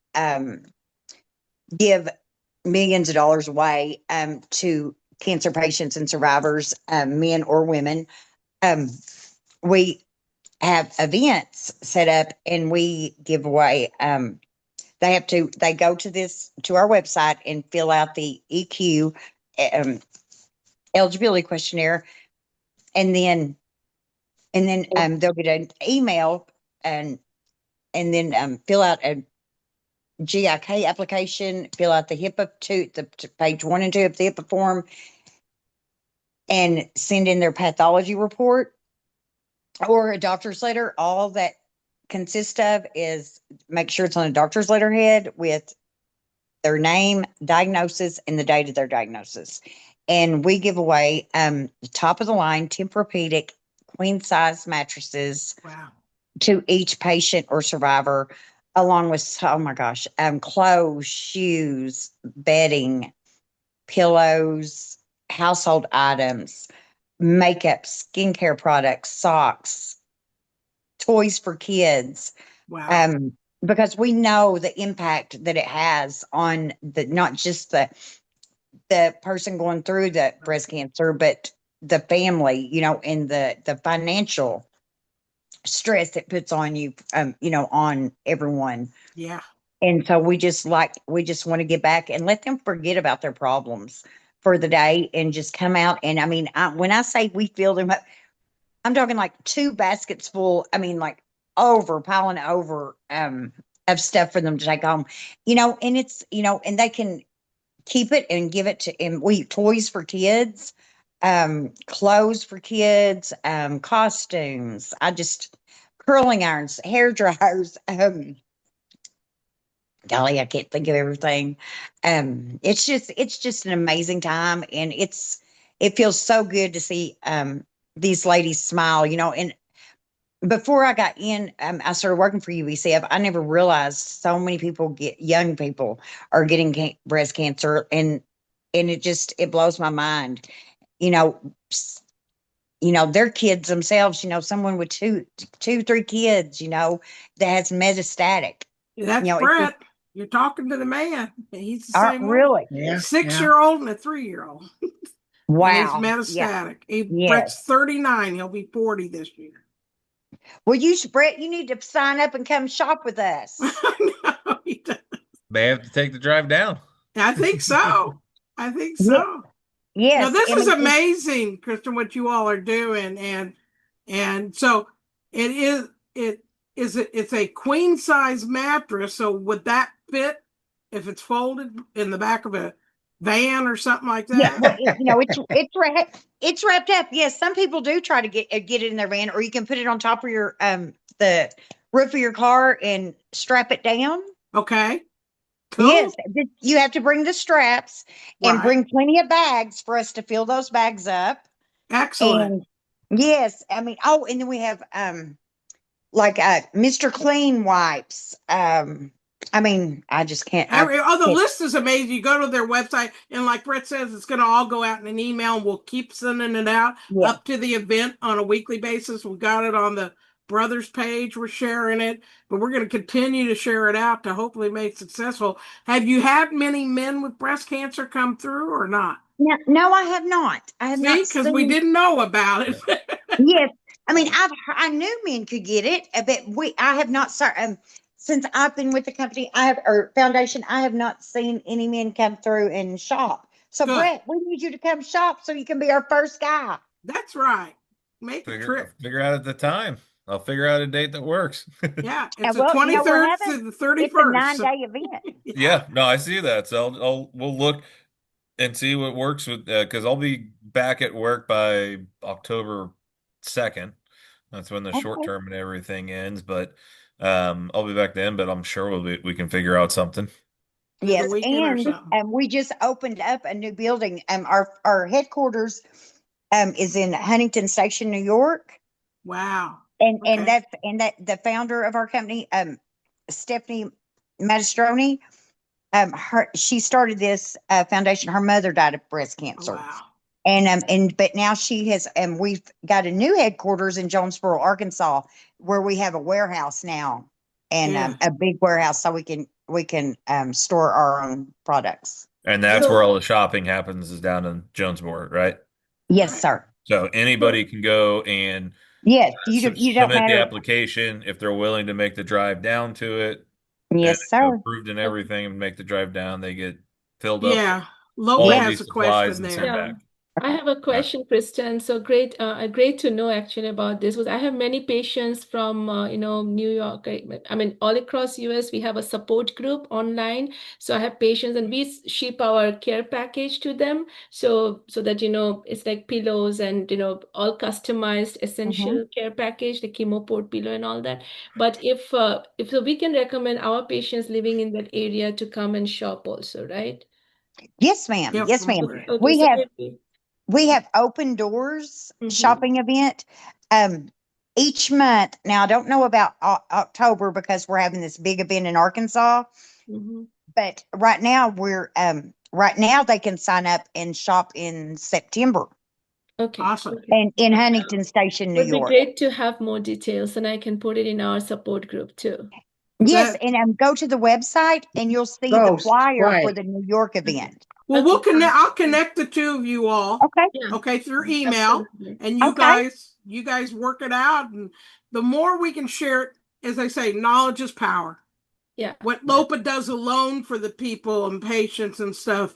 S9: give millions of dollars away to cancer patients and survivors, men or women. We have events set up and we give away. They go to our website and fill out the EQ eligibility questionnaire, and then they'll get an email and then fill out a GIK application, fill out the HIPAA the page 1 and 2 of the HIPAA form, and send in their pathology report or a doctor's letter. All that consists of is make sure it's on a doctor's letterhead with their name, diagnosis, and the date of their diagnosis. And we give away top of the line Tempur-Pedic queen size mattresses
S1: Wow.
S9: to each patient or survivor, along with, oh my gosh, clothes, shoes, bedding, pillows, household items, makeup, skincare products, socks, toys for kids.
S1: Wow.
S9: Because we know the impact that it has on the not just the person going through the breast cancer, but the family, and the financial stress it puts on you, on everyone.
S1: Yeah.
S9: And so we just want to get back and let them forget about their problems for the day and just come out. And I mean, when I say we fill them up, I'm talking like 2 baskets full. I mean, like piling over of stuff for them to take home, and it's, and they can keep it and give it to, and we toys for kids, clothes for kids, costumes. Curling irons, hair dryers, golly, I can't think of everything. It's just an amazing time, and it feels so good to see these ladies smile, and before I got in, I started working for UBCF. I never realized so many young people are getting breast cancer, and it blows my mind. You know, their kids themselves. Someone with two, 3 kids. That has metastatic.
S1: That's
S9: It's
S1: Brett. You're talking to the man. He's the same way.
S9: really.
S8: Yeah.
S1: 6-year-old and a 3-year-old.
S9: Wow.
S1: And he's metastatic. Brett's 39. He'll be 40 this year.
S9: Well, Brett, you need to sign up and come shop with us.
S1: No, he doesn't.
S2: May have to take the drive down.
S1: I think so. I think so.
S9: Yes.
S1: Now, this is amazing, Kristen, what you all are doing. And so it's a queen size mattress. So would that fit if it's folded in the back of a van or something like that?
S9: Yeah, well, it's wrapped up. Yes, some people do try to get it in their van, or you can put it on top of your the roof of your car and strap it down.
S1: Okay. Cool.
S9: Yes, you have to bring the straps and
S1: Right.
S9: bring plenty of bags for us to fill those bags up.
S1: Excellent.
S9: And yes, I mean, and then we have like Mr. Clean wipes. I mean, I just can't.
S1: The list is amazing. You go to their website, and like Brett says, it's going to all go out in an email, and we'll keep sending it out up to the event on a weekly basis. We got it on the Brothers page. We're sharing it, but we're going to continue to share it out to hopefully make it successful. Have you had many men with breast cancer come through or not?
S9: No, I have not. I have not,
S1: because we didn't know about it.
S9: Yes, I mean, I knew men could get it, but I have not started. Since I've been with the company, foundation, I have not seen any men come through and shop. So,
S1: Good.
S9: Brett, we need you to come shop so you can be our first guy.
S1: That's right. Make a trip.
S2: Figure out at the time. I'll figure out a date that works.
S1: Yeah, it's the 23rd to the 31st.
S9: It's a 9-day event.
S2: Yeah, no, I see that. So we'll look and see what works with, because I'll be back at work by October 2nd. That's when the short term and everything ends, but I'll be back then, but I'm sure we can figure out something.
S9: Yes, and we just opened up a new building. Our headquarters is in Huntington Station, New York.
S1: Wow.
S9: And the founder of our company, Stephanie Magistroni, she started this foundation. Her mother died of breast cancer.
S1: Wow.
S9: But now she has, we've got a new headquarters in Jonesboro, Arkansas, where we have a warehouse now, and a big warehouse, so we can store our own products.
S2: And that's where all the shopping happens, is down in Jonesboro, right?
S9: Yes, sir.
S2: So anybody can go and
S9: you don't
S2: submit
S9: matter.
S2: the application if they're willing to make the drive down to it.
S9: Yes, sir.
S2: Approved and everything, and make the drive down. They get filled up.
S1: Yeah, Lopa has a question there.
S3: I have a question, Kristen. So great, great to know actually about this. Was I have many patients from New York. I mean, all across US, we have a support group online. So I have patients, and we ship our care package to them. So that it's like pillows and all customized
S9: Mhm.
S3: essential care package, the chemo port pillow and all that. But if so, we can recommend our patients living in that area to come and shop also, right?
S9: Yes, ma'am.
S1: Yep,
S9: Yes,
S1: from
S9: ma'am.
S1: Greg.
S3: Okay,
S9: We
S3: so
S9: have
S3: maybe.
S9: we have open doors
S3: Mm-hmm.
S9: shopping event. Um, each month. Now I don't know about October because we're having this big event in Arkansas,
S3: Mm-hmm.
S9: but right now they can sign up and shop in September
S3: Okay,
S1: Awesome.
S3: okay.
S9: and in
S3: Yeah.
S9: Huntington Station, New
S3: Would be
S9: York.
S3: great to have more details, and I can put it in our support group too.
S9: Yes,
S1: That
S9: and go to the website and you'll see the
S8: Ghost,
S9: flyer for
S8: right.
S9: the New York
S3: Okay.
S9: event.
S1: well,
S3: Okay,
S1: we'll connect.
S3: fine.
S1: I'll connect the two of you all,
S9: Okay.
S3: Yeah,
S1: okay, through email,
S3: absolutely.
S1: and
S9: Okay.
S1: you guys work it out. And the more we can share it, as I say, knowledge is power.
S3: Yeah,
S1: What
S3: yeah.
S1: Lopa does alone for the people and patients and stuff,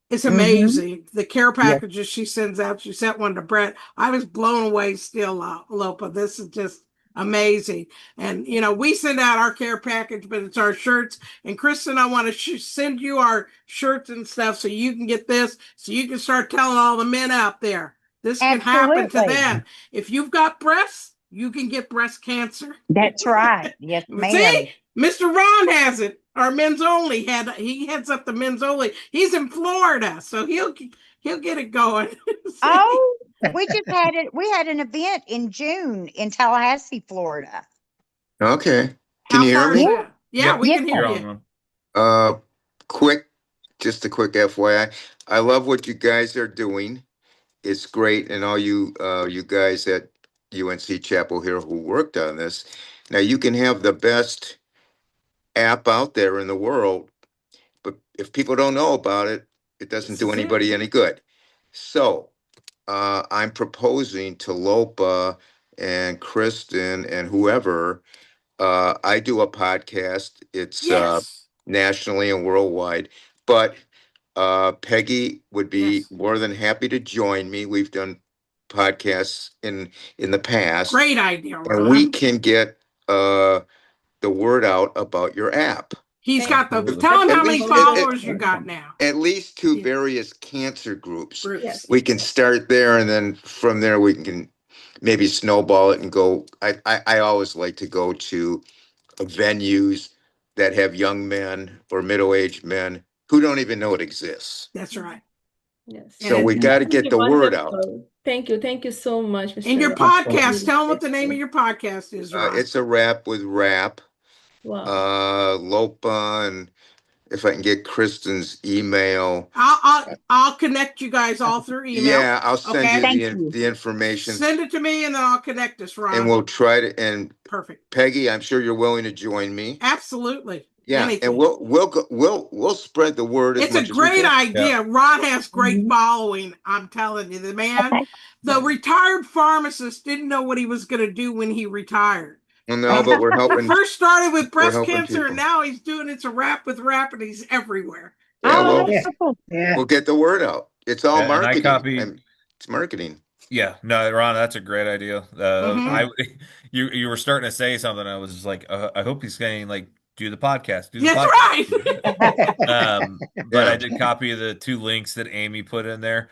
S1: it's
S9: Mm-hmm.
S1: amazing. The care
S9: Yes.
S1: packages she sends out. She sent one to Brett. I was blown away still, Lopa. This is just amazing. And, we send out our care package, but it's our shirts. And Kristen, I want to send you our shirts and stuff so you can get this, so you can start telling all the men out there. This can happen to
S9: Absolutely.
S1: them. If you've got breasts, you can get breast cancer.
S9: That's right. Yes,
S1: See,
S9: ma'am.
S1: Mr. Ron has it. Our men's only he heads up the men's only. He's in Florida, so he'll get it going. See?
S9: Oh, we just had it. We had an event in June in Tallahassee, Florida.
S10: Okay. Can
S1: How
S10: you hear
S1: far is
S10: me?
S9: Yeah.
S1: that? Yeah,
S2: Yep,
S1: we
S9: Yes.
S1: can hear
S2: you're
S1: you.
S2: on one.
S10: Uh, quick, just a quick FYI. I love what you guys are doing. It's great, and all you guys at UNC Chapel Hill who worked on this. Now you can have the best app out there in the world, but if people don't know about it, it doesn't
S1: This
S10: do
S1: is it.
S10: anybody any good. So I'm proposing to Lopa and Kristen and whoever. I do a podcast. It's
S1: Yes.
S10: nationally and worldwide, but Peggy would be
S1: Yes.
S10: more than happy to join me. We've done podcasts in the past,
S1: Great idea,
S10: and we
S1: Ron.
S10: can get the word out about your app.
S1: He's
S3: Thank
S1: got the
S3: you.
S2: Absolutely.
S1: tell him
S10: At
S1: how many
S10: least
S1: followers you got now.
S10: at least two
S1: Yeah.
S10: various cancer groups.
S3: Yes.
S1: Groups.
S10: We can start there, and then from there we can maybe snowball it and go. I always like to go to venues that have young men or middle-aged men who don't even know it exists.
S1: That's right.
S3: Yes.
S10: So
S1: And
S10: we got to
S3: Thank
S10: get
S3: you.
S10: the word out.
S3: Wonderful. Thank you. Thank you so much,
S1: and your
S3: Mr.
S1: podcast,
S3: Really
S1: tell them what the name of
S3: grateful.
S1: your podcast is, Ron.
S10: It's a rap with rap,
S3: Wow.
S10: Lopa, and if I can get Kristen's email,
S1: I'll connect you guys all through email.
S10: yeah, I'll send you
S1: Okay.
S9: Thank you.
S10: the information,
S1: Send it to me and then I'll connect us,
S10: and
S1: Ron.
S10: we'll try to. And
S1: Perfect.
S10: Peggy, I'm sure you're willing to join me.
S1: Absolutely.
S10: Yeah, and
S1: Anything.
S10: we'll spread the word as
S1: It's a
S10: much as we
S1: great
S10: can.
S1: idea. Ron has great
S9: Mhm.
S1: following. I'm telling you, the man,
S9: Okay.
S1: the retired pharmacist didn't know what he was going to do when he retired.
S10: Well, no,
S1: And
S10: but we're
S1: he
S10: helping.
S1: first started with
S10: We're
S1: breast
S10: helping
S1: cancer, and
S10: people.
S1: now he's doing it's a rap with rap, and he's everywhere.
S10: Yeah,
S9: Oh,
S10: well,
S8: Yeah.
S9: wonderful.
S8: Yeah.
S10: we'll get the word out. It's all
S2: And I
S10: marketing.
S2: copied.
S10: And it's marketing.
S2: Yeah, no, Ron, that's a great idea.
S1: Mm-hmm.
S2: You were starting to say something. I was just like, I hope he's saying like, do the podcast, do the
S1: That's
S2: podcast.
S1: right.
S2: But I
S10: Yeah.
S2: did copy the two links that Amy put in there.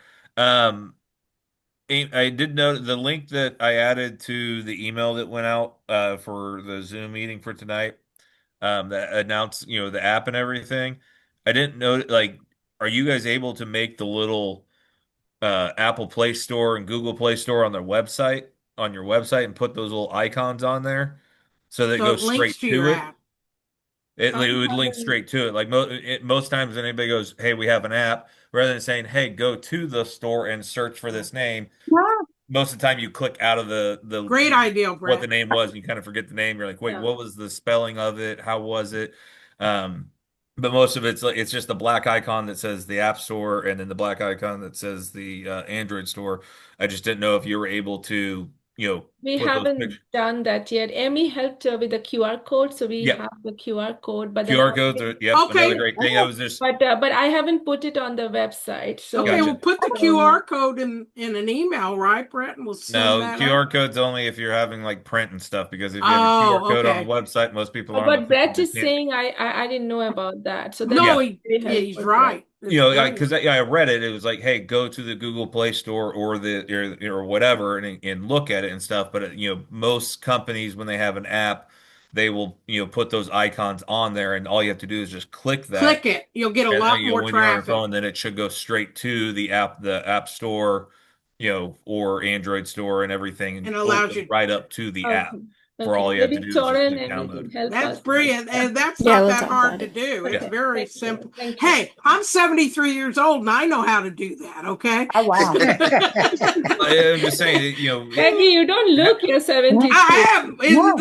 S2: I did note the link that I added to the email that went out for the Zoom meeting for tonight, that announced, the app and everything. I didn't know, like, are you guys able to make the little Apple Play Store and Google Play Store on their website, on your website, and put those little icons on there so that it
S1: So it
S2: goes
S1: links
S2: straight
S1: to your
S2: to it?
S1: app.
S2: It would link straight to it. Like most times when anybody goes, "Hey, we have an app," rather than saying, "Hey, go to the store and search for this name,"
S9: Wow.
S2: most of the time you click out of the
S1: Great idea,
S2: what the
S1: Brett.
S2: name was, and you kind of forget the name. You're like, wait,
S3: Yeah.
S2: what was the spelling of it? How was it? Um, but most of it's like it's just the black icon that says the App Store, and then the black icon that says the Android store. I just didn't know if you were able to
S3: We
S2: put those
S3: haven't
S2: pictures.
S3: done that yet. Amy helped with the QR code, so we
S2: Yep.
S3: have the QR code. But then
S2: QR codes are, yep,
S1: Okay.
S2: another great thing. That was just,
S3: but I haven't put it on the website. So
S1: Okay,
S2: Gotcha.
S1: we'll put the QR code in an email, right, Brett? And we'll send
S2: no,
S1: that
S2: QR
S1: out.
S2: code's only if you're having like print and stuff, because if you have a QR
S1: Oh,
S2: code on a
S1: okay.
S2: website, most people aren't.
S3: But Brett
S2: They
S3: is
S2: can't.
S3: saying I didn't know about that. So that's
S1: No,
S3: very
S1: he's
S3: helpful.
S1: right. It's
S2: Because I read it, it was like, hey, go to the Google Play Store or or whatever and look at it and stuff. But most companies, when they have an app, they will put those icons on there, and all you have to do is just click that.
S1: Click it. You'll get a
S2: And
S1: lot more
S2: when you're on your
S1: traffic.
S2: phone, then it should go straight to the app store, or Android store and everything, and
S1: And allows
S2: open
S1: you.
S2: right up to the app.
S3: Okay.
S2: Where all you have to
S3: Maybe
S2: do is just
S3: Torin
S2: click
S3: and we
S2: download.
S3: can help
S1: That's
S3: us.
S1: brilliant. And that's
S4: Yeah,
S1: not
S4: let's
S1: that
S4: add
S1: hard
S4: that
S1: to
S4: in.
S1: do. It's
S3: Okay.
S1: very
S3: Thank you.
S1: simple.
S3: Thank you.
S1: Hey, I'm 73 years old and I know how to do that, okay?
S9: Oh, wow.
S2: I'm just saying,
S3: Maggie, you don't look your 73.
S1: I am
S9: No.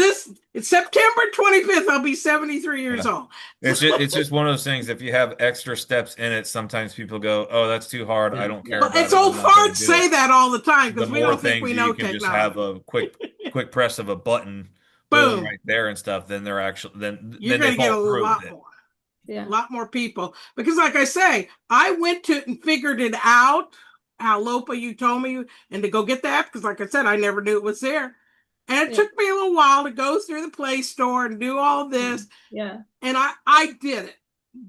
S1: it's September 25th, I'll be 73 years old.
S2: it's just one of those things. If you have extra steps in it, sometimes people go, "Oh, that's too hard. I don't care
S1: Well,
S2: about
S1: it's
S2: it. I'm
S1: old
S2: not going to
S1: farts
S2: do
S1: say
S2: it."
S1: that all the time
S2: The
S1: because we
S2: more
S1: don't think
S2: things
S1: we
S2: that you
S1: know
S2: can just have
S1: technology.
S2: a quick press of a button, boom,
S1: Boom.
S2: right there and stuff, then they're actually
S1: You're
S2: then
S1: going
S2: they
S1: to get a
S2: fall through with
S1: lot
S2: it.
S1: more.
S3: Yeah.
S1: A lot more people. Because like I say, I went to and figured it out, how Lopa you told me, and to go get the app, because like I said, I never knew it was there. And it
S3: Yeah.
S1: took me a little while to go through the Play Store and do all this.
S3: Yeah.
S1: And I did it.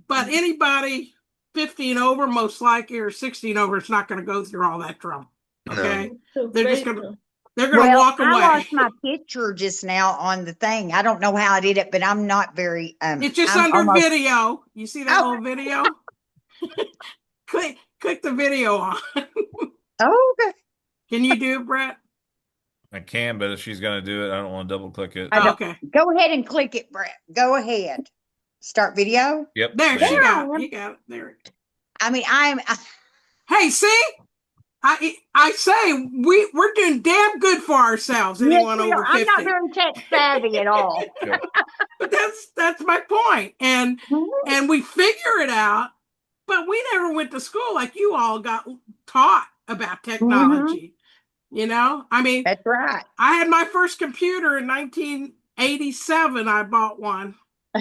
S1: But anybody 50 and over, most likely, or 60 and over, is not going to go through all that trouble. Okay.
S3: True.
S1: They're
S3: Very
S1: just going to
S3: true.
S1: they're going to
S9: Well,
S1: walk
S9: I
S1: away.
S9: lost my picture just now on the thing. I don't know how I did it, but I'm not very
S1: It's just
S9: I'm
S1: under
S9: almost
S1: video. You see that
S9: Oh,
S1: little video? click the video on.
S9: okay.
S1: Can you do it, Brett?
S2: I can, but if she's going to do it, I don't want to double click it.
S9: I don't,
S1: Okay.
S9: Go ahead and click it, Brett. Go ahead. Start video.
S2: Yep.
S1: There,
S2: you
S1: she
S2: go.
S1: got it. You got it. There.
S9: I mean,
S1: Hey, see? I say we're doing damn good for ourselves,
S9: yes,
S1: anyone
S9: we are.
S1: over
S9: I'm
S1: 50.
S9: not very tech savvy at all.
S2: Yep.
S1: But that's my point. And we figure it out, but we never went to school like you all got taught about technology. I mean,
S9: That's right.
S1: I had my first computer in 1987. I bought one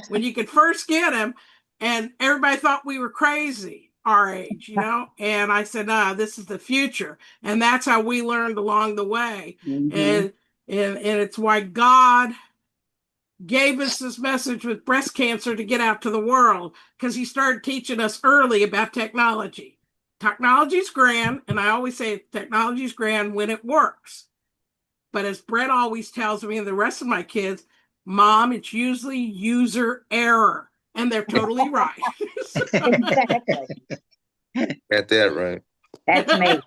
S1: when you could first get them, and everybody thought we were crazy our age, And I said, "No, this is the future," and that's how we learned along the way. And it's why God gave us this message with breast cancer to get out to the world, because He started teaching us early about technology. Technology's grand, and I always say technology's grand when it works. But as Brett always tells me and the rest of my kids, Mom, it's usually user error. And they're totally right.
S9: Exactly.
S10: Got that right.
S9: That's me.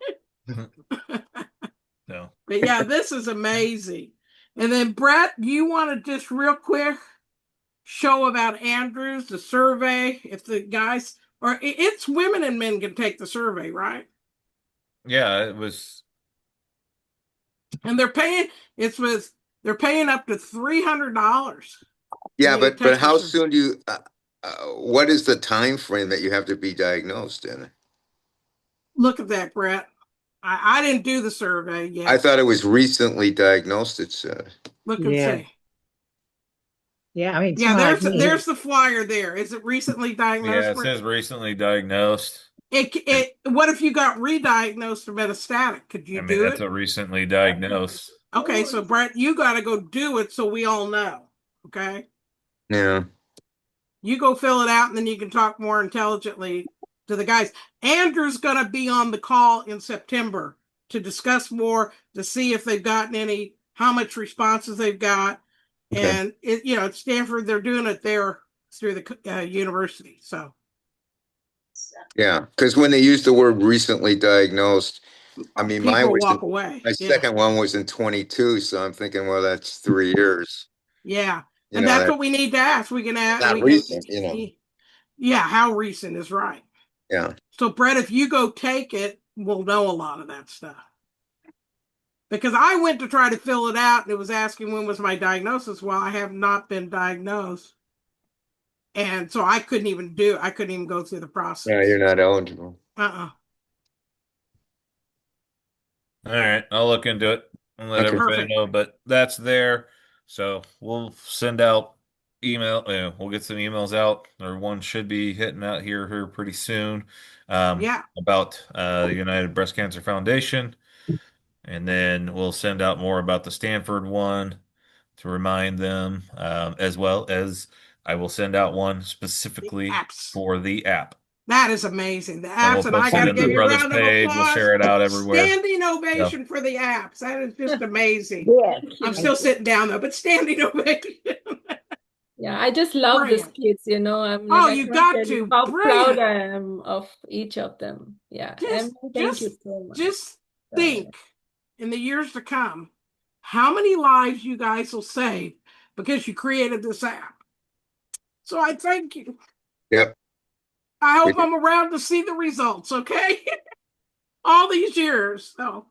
S2: No.
S1: But yeah, this is amazing. And then Brett, you want to just real quick show about Andrews, the survey, if the guys, or it's women and men can take the survey, right?
S2: Yeah, it was.
S1: And they're paying up to $300.
S10: Yeah,
S1: For me to
S10: but
S1: take
S10: how
S1: the survey.
S10: soon do you? What is the time frame that you have to be diagnosed in?
S1: Look at that, Brett. I didn't do the survey yet.
S10: I thought it was recently diagnosed. It said.
S1: Look and
S8: Yeah.
S1: see.
S8: Yeah, I mean,
S1: Yeah,
S8: someone like me,
S1: there's the flyer there. Is it recently diagnosed?
S2: Yeah, it
S1: Brett?
S2: says recently diagnosed.
S1: What if you got re-diagnosed or metastatic? Could you
S2: I mean,
S1: do
S2: that's
S1: it?
S2: a recently diagnosed.
S1: Okay, so Brett, you got to go do it so we all know. Okay,
S10: Yeah.
S1: you go fill it out, and then you can talk more intelligently to the guys. Andrew's going to be on the call in September to discuss more, to see if they've gotten how much responses they've got.
S10: Okay.
S1: And at Stanford, they're doing it there through the university. So
S10: Yeah, because when they use the word recently diagnosed, I mean,
S1: people walk away.
S10: my
S1: Yeah.
S10: second one was in 22, so I'm thinking, well, that's 3 years.
S1: Yeah.
S10: You
S1: And
S10: know,
S1: that's what we need to ask. We can ask.
S10: not recent,
S1: Yeah, how recent is right.
S10: Yeah.
S1: So, Brett, if you go take it, we'll know a lot of that stuff. Because I went to try to fill it out, and it was asking when was my diagnosis. Well, I have not been diagnosed. And so I couldn't even go through the process.
S10: No, you're not eligible.
S1: Uh-uh.
S2: All right, I'll look into it. and let
S10: Okay.
S2: everybody
S1: Perfect.
S2: know. But that's there. So we'll send out email. We'll get some emails out, or one should be hitting out here pretty soon,
S1: Yeah.
S2: about the United Breast Cancer Foundation, and then we'll send out more about the Stanford one to remind them, as well as I will send out one
S1: The
S2: specifically
S1: apps.
S2: for the app.
S1: That is amazing. The
S2: And we'll
S1: apps, and I
S2: post it
S1: got to
S2: in the
S1: give you a
S2: brothers
S1: round of
S2: page. We'll
S1: applause.
S2: share it out everywhere.
S1: Standing
S2: So,
S1: ovation for the apps. That is just amazing.
S9: Yes.
S3: Thank
S1: I'm
S3: you.
S1: still sitting down though, but standing ovation.
S3: Yeah, I just love these
S1: Brilliant.
S3: kids, you know. I'm like,
S1: Oh,
S3: I
S1: you
S3: can't
S1: got
S3: tell you
S1: to.
S3: how proud
S1: Brilliant.
S3: I am of each of them. Yeah,
S1: Just,
S3: Emily, thank you
S1: just,
S3: so much.
S1: just
S3: So,
S1: think in the years to come, how many lives you guys will save because you created this app. So I thank you.
S10: Yep.
S1: I hope I'm around to see the results, okay? All these years. So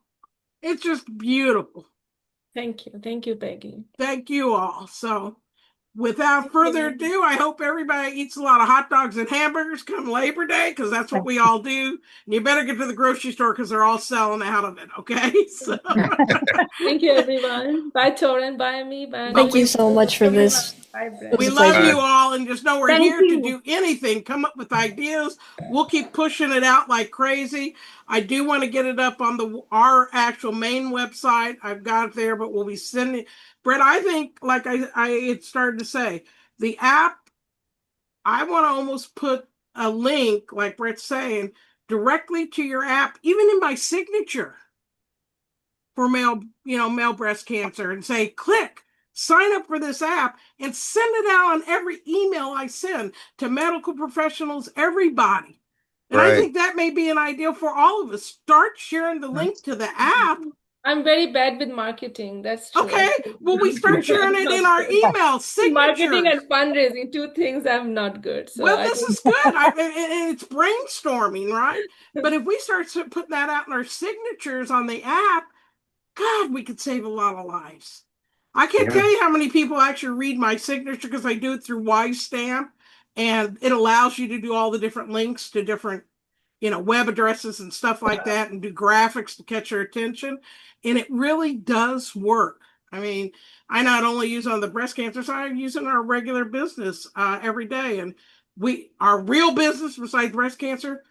S1: it's just beautiful.
S3: thank you. Thank you, Peggy.
S1: Thank you all. So without
S3: Thank
S1: further
S3: you.
S1: ado, I hope everybody eats a lot of hot dogs and hamburgers come Labor Day, because that's what we all do. And you better get to the grocery store because they're all selling out of it, okay? So
S3: Thank you, everyone. Bye, Torin. Bye, me. Bye,
S1: But
S4: Thank you
S1: we
S4: so much for this.
S3: Bye,
S4: It
S3: Brett.
S4: was
S1: we
S4: a
S1: love
S4: pleasure.
S1: you all, and just know we're
S9: Thank
S1: here to
S9: you.
S1: do anything, come up with ideas. We'll keep pushing it out like crazy. I do want to get it up on our actual main website. I've got it there, but we'll be sending Brett. I think, like I had started to say, the app, I want to almost put a link, like Brett's saying, directly to your app, even in my signature for male breast cancer, and say, click, sign up for this app, and send it out on every email I send to medical professionals, everybody. And I
S10: Right.
S1: think that may be an idea for all of us. Start sharing the link to the app.
S3: I'm very bad with marketing. That's true.
S1: Okay. Well, we start sharing it in our email
S3: Marketing
S1: signatures.
S3: and fundraising, two things I'm not good. So
S1: Well,
S3: I
S1: this
S3: think
S1: is good. And it's brainstorming, right? But if we start putting that out in our signatures on the app, God, we could save a lot of lives. I can't
S10: Yeah.
S1: tell you how many people actually read my signature because I do it through Wisestamp, and it allows you to do all the different links to different, web addresses and stuff like that, and do graphics to catch your attention. And it really does work. I mean, I not only use it on the breast cancer side, I use it in our regular business every day. And our real business besides breast cancer,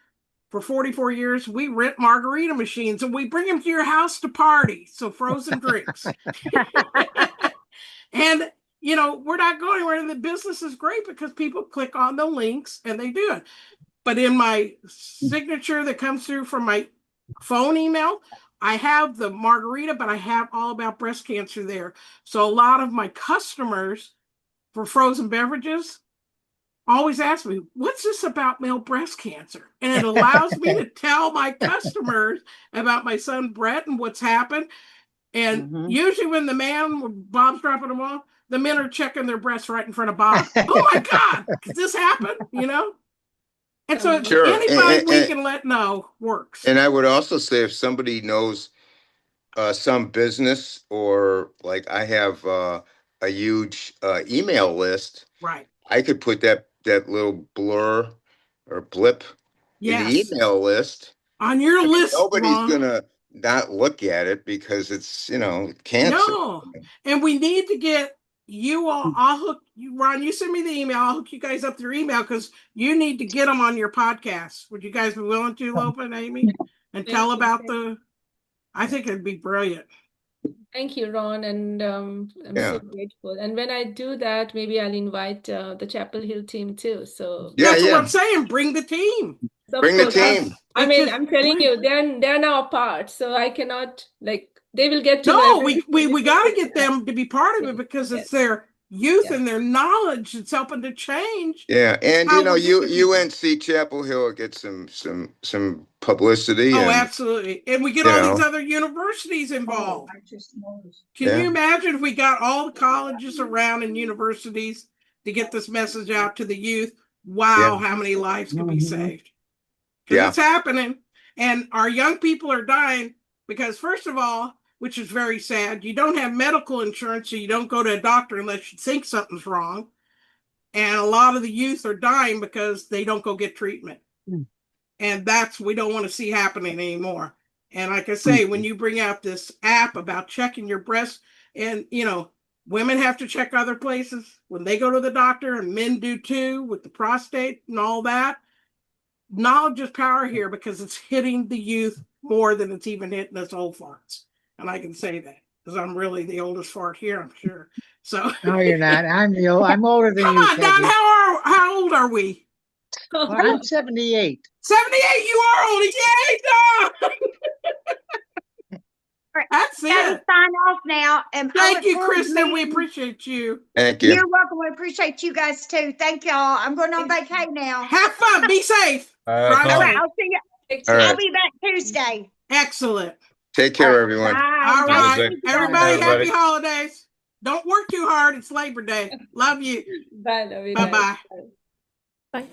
S1: for 44 years, we rent margarita machines and we bring them to your house to party. So frozen drinks. And, we're not going anywhere. The business is great because people click on the links and they do it. But in my signature that comes through from my phone email, I have the margarita, but I have all about breast cancer there. So a lot of my customers for frozen beverages always ask me, what's this about male breast cancer? And it allows me to tell my customers about my son Brett and what's happened. And usually when Bob's dropping them off, the men are checking their breasts right in front of Bob. Oh my God, did this happen? And so
S10: Sure.
S1: anybody we can let know works.
S10: And I would also say if somebody knows some business, or like I have a huge email list,
S1: Right.
S10: I could put that little blur or blip in the
S1: Yes.
S10: email list.
S1: On your
S10: I mean,
S1: list,
S10: nobody's
S1: Ron.
S10: gonna not look at it because it's cancer.
S1: No. And we need to get you all. I'll hook you, Ron. You send me the email. I'll hook you guys up through email because you need to get them on your podcast. Would you guys be willing to, Lopa and Amy, and tell
S3: Thank you.
S1: about I think it'd be brilliant.
S3: Thank you, Ron, and I'm
S10: Yeah.
S3: so grateful. And when I do that, maybe I'll invite the Chapel Hill team too. So
S10: Yeah,
S1: That's what
S10: yeah.
S1: I'm saying. Bring the team.
S3: of
S10: Bring the
S3: course,
S10: team.
S3: I mean,
S1: just
S3: I'm telling
S1: bring-
S3: you, they're now apart, so I cannot they will get to know
S1: No,
S3: everything.
S1: we got to get them to be part of it
S3: Yes,
S1: because it's
S3: yes.
S1: their youth
S3: Yeah.
S1: and their knowledge that's helping to change.
S10: Yeah, and
S1: How we're getting people.
S10: UNC Chapel Hill get some publicity,
S1: Oh,
S10: and
S1: absolutely. And we get
S10: you
S1: all
S10: know.
S1: these other universities involved. Can
S10: Yeah.
S1: you imagine if we got all the colleges around and universities to get this message out to the youth? Wow, how many lives could be saved? Because
S10: Yeah.
S1: it's happening. And our young people are dying because, first of all, which is very sad, you don't have medical insurance, so you don't go to a doctor unless you think something's wrong. And a lot of the youth are dying because they don't go get treatment. And we don't want to see happening anymore. And like I say, when you bring out this app about checking your breast, and women have to check other places when they go to the doctor, and men do too with the prostate and all that. Knowledge is power here because it's hitting the youth more than it's even hitting us old farts. And I can say that because I'm really the oldest fart here, I'm sure. So
S8: No, you're not. I'm older than
S1: come
S8: you,
S1: on, Don,
S8: Peggy.
S1: how old are we?
S8: Well, I'm 78.
S1: 78, you are old. Yay, Don! That's
S9: Gotta
S1: it.
S9: sign off now. I
S1: Thank
S9: look
S1: you,
S9: forward to
S1: Kristen. We
S9: meeting-
S1: appreciate you.
S10: Thank you.
S9: You're welcome. We appreciate you guys too. Thank y'all. I'm going on vacay now.
S1: Have fun. Be safe.
S2: Have
S1: Drive
S2: fun.
S9: All right,
S1: safe.
S9: I'll see you.
S10: All
S9: I'll
S10: right.
S9: be back Tuesday.
S1: Excellent.
S10: Take care, everyone.
S9: Bye.
S1: All
S9: Nice
S1: right.
S9: to meet you guys.
S1: Everybody,
S2: Everybody.
S1: happy holidays. Don't work too hard. It's Labor Day. Love you.
S3: Bye, Lovey.
S1: Bye-bye.
S3: Bye.
S4: Bye.